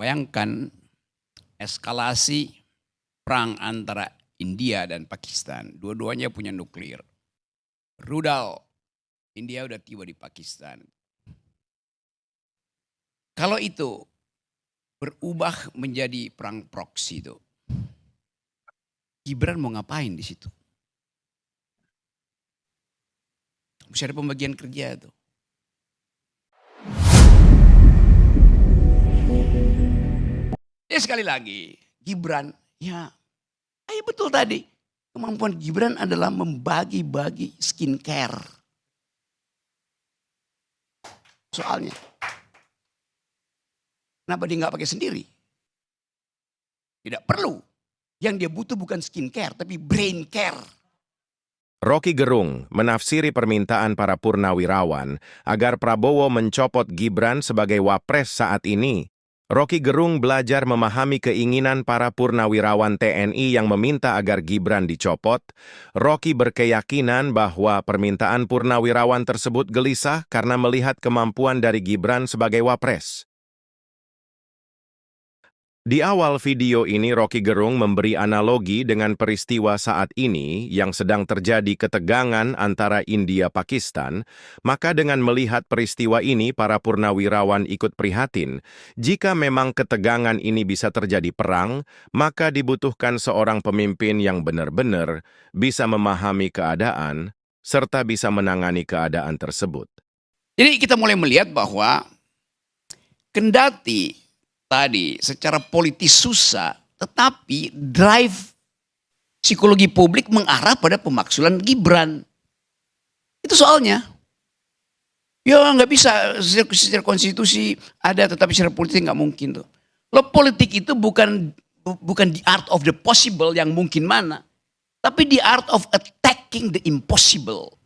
Bayangkan eskalasi perang antara India dan Pakistan. Dua-duanya punya nuklir. Rudal, India udah tiba di Pakistan. Kalau itu berubah menjadi perang proksi itu, Gibran mau ngapain di situ? Mesti ada pembagian kerja itu. Ya sekali lagi, Gibran, ya betul tadi. Kemampuan Gibran adalah membagi-bagi skincare. Soalnya, kenapa dia nggak pakai sendiri? Tidak perlu. Yang dia butuh bukan skincare, tapi brain care. Rocky Gerung menafsiri permintaan para purnawirawan agar Prabowo mencopot Gibran sebagai wapres saat ini. Rocky Gerung belajar memahami keinginan para purnawirawan TNI yang meminta agar Gibran dicopot. Rocky berkeyakinan bahwa permintaan purnawirawan tersebut gelisah karena melihat kemampuan dari Gibran sebagai wapres. Di awal video ini, Rocky Gerung memberi analogi dengan peristiwa saat ini yang sedang terjadi ketegangan antara India-Pakistan, maka dengan melihat peristiwa ini, para purnawirawan ikut prihatin. Jika memang ketegangan ini bisa terjadi perang, maka dibutuhkan seorang pemimpin yang benar-benar bisa memahami keadaan, serta bisa menangani keadaan tersebut. Jadi kita mulai melihat bahwa kendati tadi secara politis susah, tetapi drive psikologi publik mengarah pada pemaksulan Gibran. Itu soalnya. Ya nggak bisa, secara konstitusi ada, tetapi secara politik nggak mungkin tuh. Lo politik itu bukan the art of the possible yang mungkin mana, tapi the art of attacking the impossible.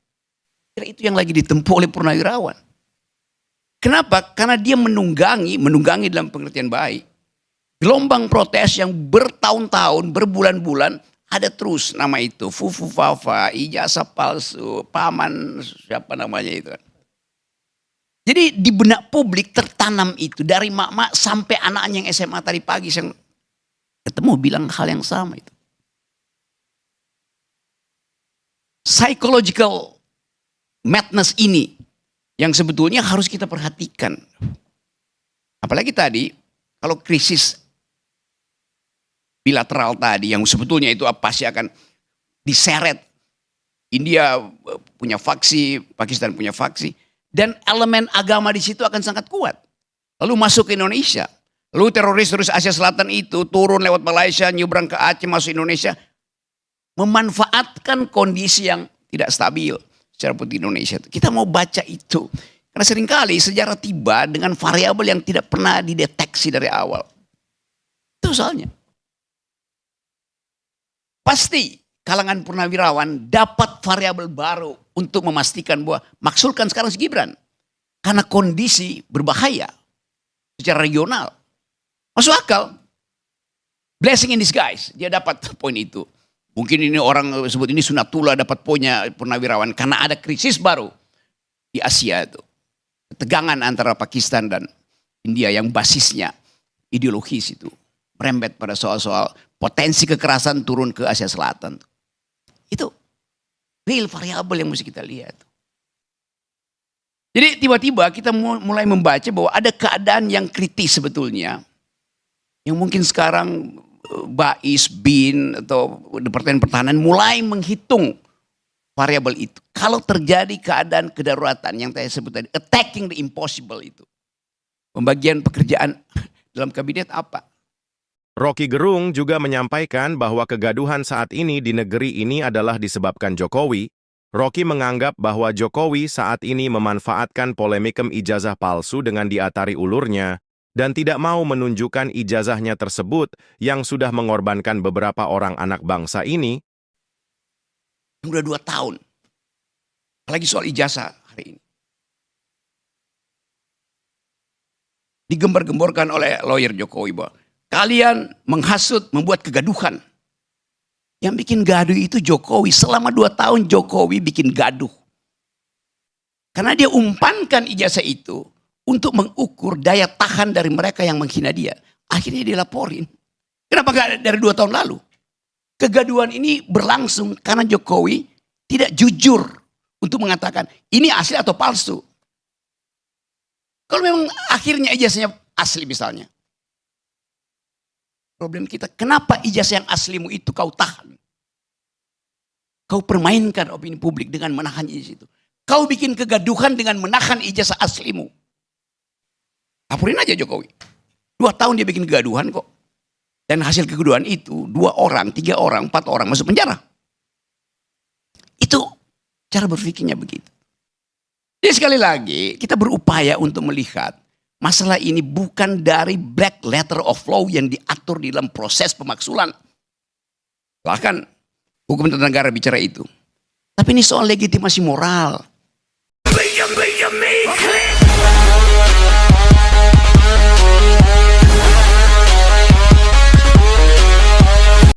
Kira itu yang lagi ditempuh oleh purnawirawan. Kenapa? Karena dia menunggangi dalam pengertian baik. Gelombang protes yang bertahun-tahun, berbulan-bulan, ada terus nama itu. Fufu Fafa, ijazah palsu, paman, siapa namanya itu kan. Jadi di benak publik tertanam itu. Dari mak-mak sampai anaknya yang SMA tadi pagi. Yang ketemu bilang hal yang sama itu. Psychological madness ini yang sebetulnya harus kita perhatikan. Apalagi tadi, kalau krisis bilateral tadi, yang sebetulnya itu pasti akan diseret. India punya faksi, Pakistan punya faksi. Dan elemen agama di situ akan sangat kuat. Lalu masuk ke Indonesia. Lalu teroris Asia Selatan itu turun lewat Malaysia, nyebrang ke Aceh, masuk Indonesia. Memanfaatkan kondisi yang tidak stabil secara politik Indonesia. Kita mau baca itu. Karena seringkali sejarah tiba dengan variabel yang tidak pernah dideteksi dari awal. Itu soalnya. Pasti kalangan purnawirawan dapat variabel baru untuk memastikan bahwa maksulkan sekarang si Gibran. Karena kondisi berbahaya secara regional. Masuk akal. Blessing in disguise. Dia dapat poin itu. Mungkin ini orang sebut ini sunatullah dapat poinnya purnawirawan. Karena ada krisis baru di Asia itu. Ketegangan antara Pakistan dan India yang basisnya ideologis itu. Merembet pada soal-soal potensi kekerasan turun ke Asia Selatan. Itu real variabel yang mesti kita lihat. Jadi tiba-tiba kita mulai membaca bahwa ada keadaan yang kritis sebetulnya. Yang mungkin sekarang Bais, BIN atau Departemen Pertahanan mulai menghitung variabel itu. Kalau terjadi keadaan kedaruratan yang saya sebut tadi, attacking the impossible itu. Pembagian pekerjaan dalam kabinet apa? Rocky Gerung juga menyampaikan bahwa kegaduhan saat ini di negeri ini adalah disebabkan Jokowi. Rocky menganggap bahwa Jokowi saat ini memanfaatkan polemikem ijazah palsu dengan diatari ulurnya dan tidak mau menunjukkan ijazahnya tersebut yang sudah mengorbankan beberapa orang anak bangsa ini. Udah 2 tahun. Apalagi soal ijazah hari ini. Digembar-gemborkan oleh lawyer Jokowi bahwa kalian menghasut, membuat kegaduhan. Yang bikin gaduh itu Jokowi. Selama 2 tahun Jokowi bikin gaduh. Karena dia umpankan ijazah itu untuk mengukur daya tahan dari mereka yang menghina dia. Akhirnya dilaporin. Kenapa nggak dari 2 tahun lalu? Kegaduhan ini berlangsung karena Jokowi tidak jujur untuk mengatakan ini asli atau palsu. Kalau memang akhirnya ijazahnya asli misalnya. Problem kita, kenapa ijazah yang aslimu itu kau tahan? Kau permainkan opini publik dengan menahan ijazah itu. Kau bikin kegaduhan dengan menahan ijazah aslimu. Laporin aja Jokowi. 2 tahun dia bikin kegaduhan kok. Dan hasil kegaduhan itu 2 orang, 3 orang, 4 orang masuk penjara. Itu cara berpikirnya begitu. Jadi sekali lagi kita berupaya untuk melihat masalah ini bukan dari black letter of law yang diatur di dalam proses pemaksulan. Bahkan hukum tata negara bicara itu. Tapi ini soal legitimasi moral.